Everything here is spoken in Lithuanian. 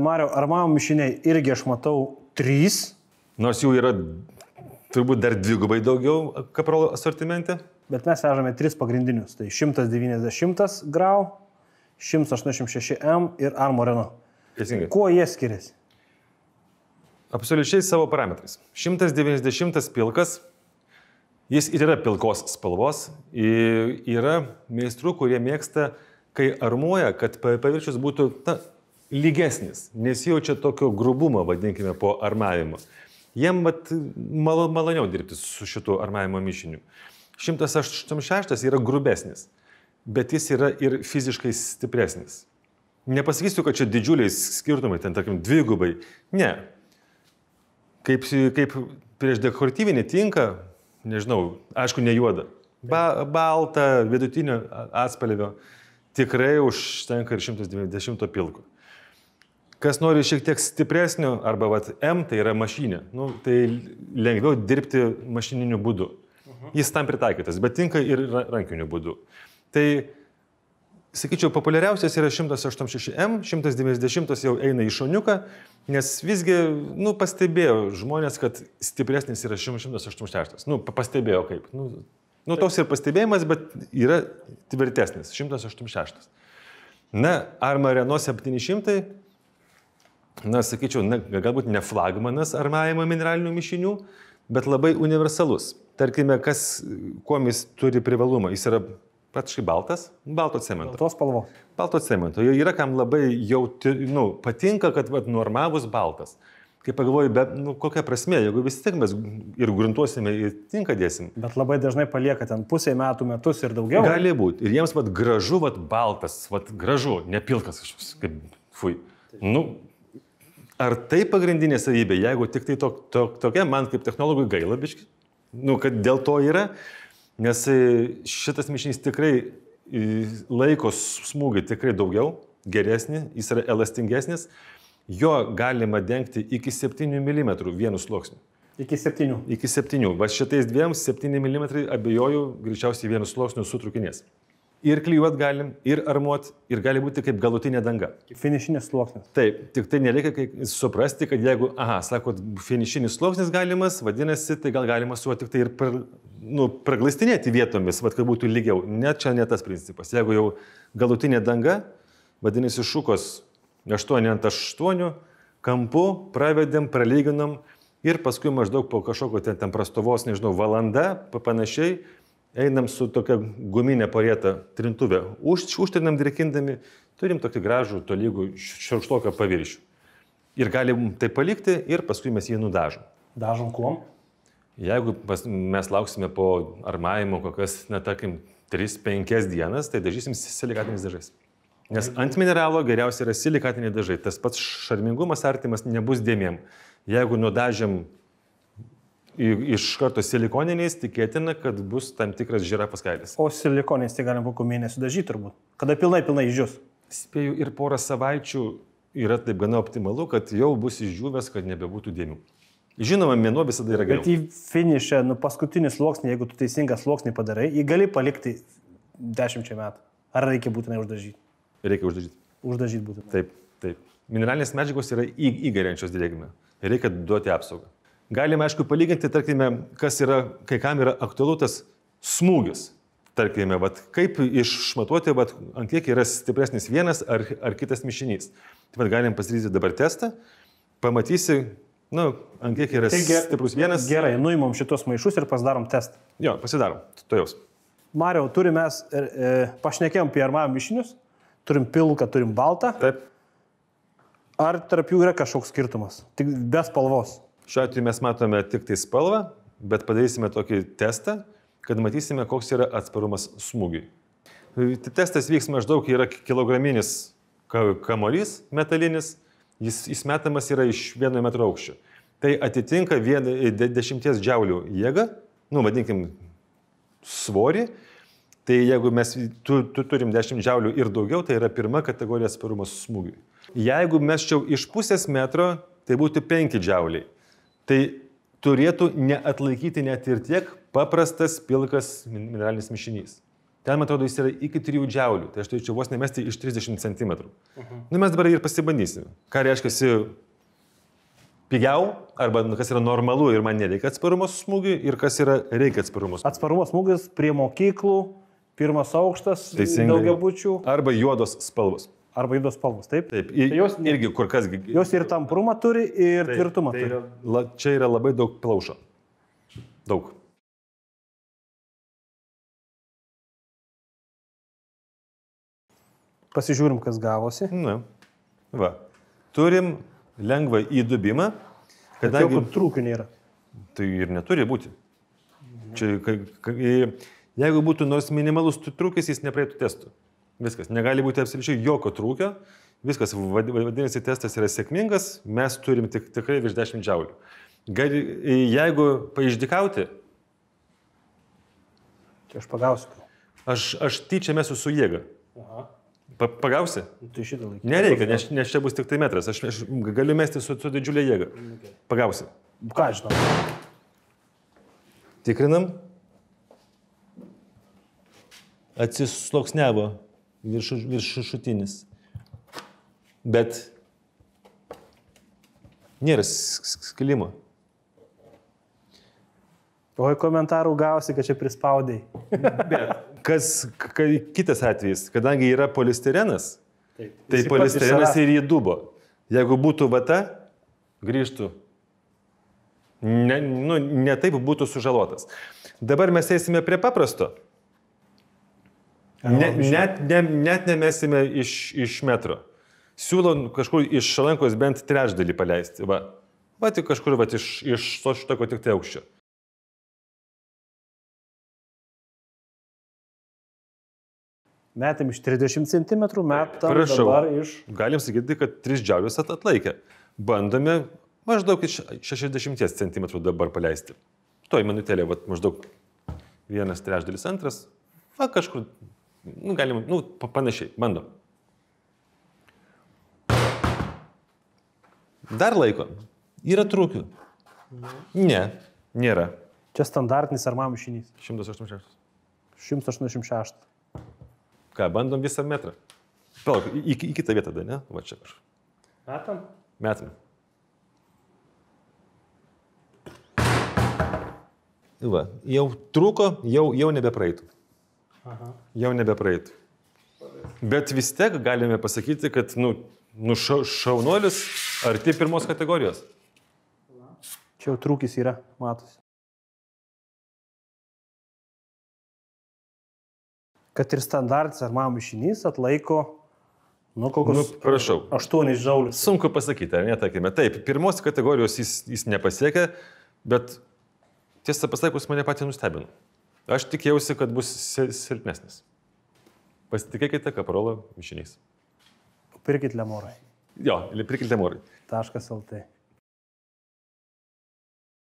Mario, armavimo mišiniai irgi aš matau 3. Nors jų yra turbūt dar dvigubai daugiau Caprol asortimente. Bet mes vežame 3 pagrindinius. Tai 190 grau, 186M ir Armo Renault. Teisingai. Kuo jie skiriasi? Absoliučiai savo parametrais. 190 pilkas, jis ir yra pilkos spalvos. Yra meistrų, kurie mėgsta, kai armuoja, kad paviršius būtų lygesnis, nesijaučia tokio grubumo, vadinkime, po armavimo. Jiem maloniau dirbti su šitu armavimo mišiniu. 186 yra grubesnis, bet jis yra ir fiziškai stipresnis. Nepasakysiu, kad čia didžiuliai skirtumai, ten, tarkim, dvigubai. Ne. Kaip prieš dekoratyvinį tinka, nežinau, aišku, ne juoda. Balta, vidutinio atspalvio, tikrai užtenka ir 190 pilko. Kas nori šiek tiek stipresnio, arba M, tai yra mašinė, tai lengviau dirbti mašininiu būdu. Jis tam pritaikytas, bet tinka ir rankiniu būdu. Tai, sakyčiau, populiariausias yra 186M, 190 jau eina į šoniuką, nes visgi, pastebėjo žmonės, kad stipresnis yra 186. Pastebėjo kaip. Toks ir pastebėjimas, bet yra tvirtesnis, 186. Arma Renault 700, sakyčiau, galbūt ne flagmanas armavimo mineralinių mišinių, bet labai universalus. Tarkime, kuo jis turi privalumą. Jis yra praktiškai baltas, balto cemento. Baltos spalvos. Balto cemento. Jo yra, kam labai jau patinka, kad normavus baltas. Kai pagalvoju, kokia prasmė, jeigu vis tik mes ir gruntuosime, ir tinką dėsim. Bet labai dažnai palieka ten pusę metų, metus ir daugiau. Gali būti. Ir jiems gražu, baltas, gražu, nepilkas kažkoks, kaip fui. Ar tai pagrindinė savybė, jeigu tik tai tokia, man kaip technologui gaila, biški, kad dėl to yra, nes šitas mišinys tikrai laiko smūgį tikrai daugiau, geresnį, jis yra elastingesnis, jo galima dengti iki 7 mm vienu sluoksniu. Iki 7. Iki 7. Va šitais 7 mm abejoju, greičiausiai vienu sluoksniu sutrukinės. Ir klijuot galim, ir armuot, ir gali būti kaip galutinė danga. Finišinis sluoksnis. Taip, tik tai nereikia suprasti, kad jeigu, sakot, finišinis sluoksnis galimas, vadinasi, tai gal galima su tik tai ir praglaistinėti vietomis, kad būtų lygiau. Net čia ne tas principas. Jeigu jau galutinė danga, vadinasi, šukos 8x8, kampu pravedėm, pralyginom ir paskui maždaug po kažkokio ten prastovos, valanda, panašiai, einam su tokia guminė porėta trintuvė, užtrinam drėkindami, turim tokį gražų, tolygų šiurkštoką paviršių. Ir galim tai palikti ir paskui mes jį nudažom. Dažom kuom? Jeigu mes lauksime po armavimo kokias, tarkim, 3-5 dienas, tai dažysim silikatiniais dažais. Nes ant mineralo geriausia yra silikatiniai dažai. Tas pats šarmingumas artimas nebus dėmėm. Jeigu nudažėm iš karto silikoniniais, tikėtina, kad bus tam tikras žirafos kailis. O silikoniniais tai galim po mėnesį dažyti turbūt. Kada pilnai išdžius? Spėju, ir porą savaičių yra taip gana optimalu, kad jau bus išdžiūvęs, kad nebebūtų dėmių. Žinoma, mėnuo visada yra geriau. Bet į finišą, paskutinį sluoksnį, jeigu tu teisingą sluoksnį padarai, jį gali palikti 10 metų. Ar reikia būtinai uždažyti? Reikia uždažyti. Uždažyti būtinai. Taip, taip. Mineralinės medžiagos yra įgeriančios drėgmę. Reikia duoti apsaugą. Galime, aišku, palyginti, tarkime, kas yra, kai kam yra aktualu tas smūgis. Tarkime, kaip išmatuoti, ant kiek yra stipresnis vienas ar kitas mišinys. Taip galim pasidaryti dabar testą, pamatysi, ant kiek yra stiprus vienas. Gerai, nuimam šitos maišus ir pasidarom testą. Jo, pasidarom, to jaus. Mario, turim mes, pašnekėjom apie armavimo mišinius, turim pilką, turim baltą. Taip. Ar tarp jų yra kažkoks skirtumas? Tik be spalvos. Šiuo atveju mes matome tik tai spalvą, bet padarysime tokį testą, kad matysime, koks yra atsparumas smūgiui. Testas vyks maždaug, yra kilograminis kamuolys metalinis, jis metamas yra iš 1 metro aukščio. Tai atitinka 10 džiaulių jėgą, vadinkim, svorį. Tai jeigu mes turim 10 džiaulių ir daugiau, tai yra pirma kategorija atsparumas smūgiui. Jeigu mesčiau iš pusės metro, tai būtų 5 džiauliai. Tai turėtų neatlaikyti net ir tiek paprastas pilkas mineralinis mišinys. ten, man atrodo, jis yra iki 3 džiaulių, tai aš turėčiau vos nemesti iš 30 cm. Nu, mes dabar ir pasibandysime. Ką reiškia pigiau, arba kas yra normalu ir man nereikia atsparumo smūgiui, ir kas yra reikia atsparumo smūgiui. Atsparumo smūgis prie mokyklų, pirmas aukštas, daugiabučių. Arba juodos spalvos. Arba juodos spalvos, taip? Taip, irgi kur kas. Jos ir tamprumą turi, ir tvirtumą turi. Čia yra labai daug plaušo. Daug. Pasižiūrim, kas gavosi. Na, va. Turim lengvą įdubimą, kadangi... Jokių trūkių nėra. Tai ir neturi būti. Čia, jeigu būtų nors minimalus trūkis, jis nepraeitų testų. Viskas. Negali būti absoliučiai jokio trūkio. Viskas, vadinasi, testas yra sėkmingas, mes turim tikrai virš 10 džiaulių. Jeigu paišdikauti... Čia aš pagausiu. Aš tyčia mesiu su jėga. Aha. Pagausi? Tai šitą laiką. Nereikia, nes čia bus tik tai metras. Aš galiu mesti su didžiulė jėga. Pagausi. Ką žinau? Tikrinam. Atsisloksniavo viršutinis. Bet nėra skilimo. Oi, komentarų gausi, kad čia prispaudai. Bet kitas atvejis, kadangi yra polistirenas, tai polistirenas ir įdubo. Jeigu būtų vata, grįžtų. Ne taip būtų sužalotas. Dabar mes eisime prie paprasto. Net nemesime iš metro. Siūlo kažkur iš šalankos bent trečdalį paleisti. Va tik kažkur iš šitoko tik tai aukščio. Metėm iš 30 cm, metam Prašau, dabar iš... Galim sakyti, kad 3 džiaulius atlaikė. Bandome maždaug iš 60 cm dabar paleisti. Toj minutėlė, maždaug 1/3, 2, kažkur, galim, panašiai, bandom. Dar laiko. Yra trūkių. Ne, nėra. Čia standartinis armam mišinys. 186. 186. Ką, bandom visą metrą? Palauk, į kitą vietą, ne? Va čia kažkur. Metam? Metam. Va, jau trūko, jau nebepraeitų. Aha. Jau nebepraeitų. Bet vis tiek galime pasakyti, kad šaunuolis arti pirmos kategorijos. Čia jau trūkis yra, matosi. Kad ir standartinis armam mišinys atlaiko, kokius 8 džiaulius. Sunku pasakyti, ar ne, tarkime. Taip, pirmos kategorijos jis nepasiekė, bet tiesą pasakius mane patį nustebino. Aš tikėjausi, kad bus silpnesnis. Pasitikėkite Kaprolo mišinys. Pirkit Lemorai. Jo, pirkit Lemorai. .lt